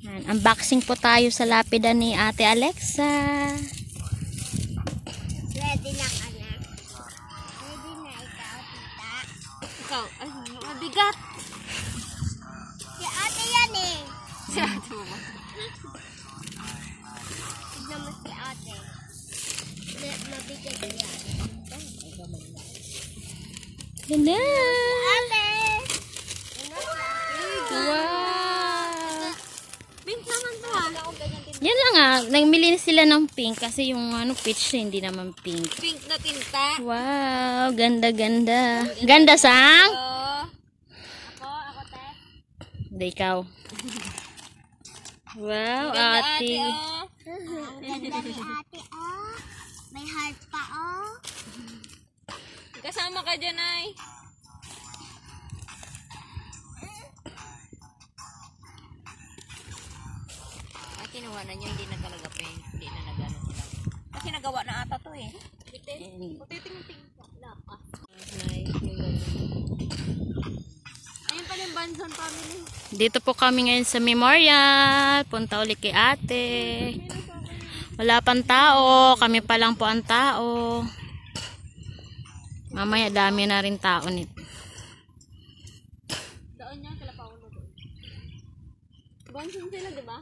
Unboxing po tayo sa lapida ni Ate Alexa. Ready na ka na? Ready na ikaw, tita? Ikaw, ay, mabigat. Si ate yan eh. Si ate mo ba? Tignan mo si ate. Mabigat yan. Ganda! Ate! Wow! Pink naman to ha. Yan lang ah. Nagmili na sila ng pink kasi yung peach hindi naman pink. Pink na tinta. Wow! Ganda, ganda. Ganda, sang? Ako, te. Hindi, ikaw. Wow, Ganda, ate. oh. Ang ganda ni ate, oh. May heart pa, oh. Kasama ka dyan, ay. Ay, kinuha na niya, hindi na talaga pink. Hindi na nag-ano sila. Kasi nagawa na ata to eh. Putiting-ting. Ayun pala yung Banzon family. Dito po kami ngayon sa memorial. Punta ulit kay ate. Wala pang tao. Kami pa lang po ang tao. Mamaya dami na rin tao nito. Doon niya, sila Paolo doon. Banzon sila, di ba?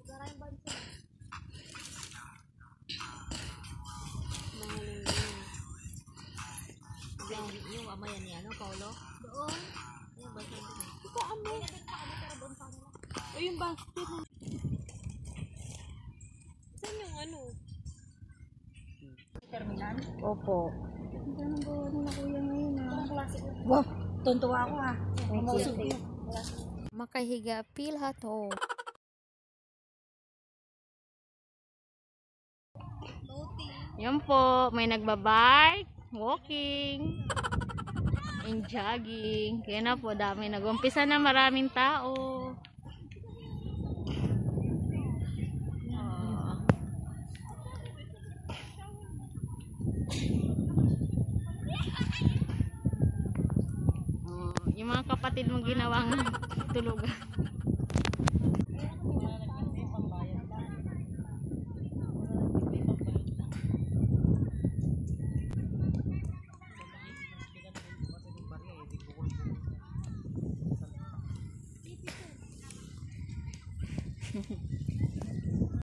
Maraming Banzon. Yung ama yan ni ano, Paolo? Doon. Yung Banzon doon. Ito ama. O yung basket. Saan yung ano? Terminal? Opo. Wow, tuntua ako ha. Makahiga pilha to. Yan po, may nagbabike, walking, and jogging. Kaya na po, dami nag-umpisa na maraming tao. Yung mga kapatid mong ginawang tulugan.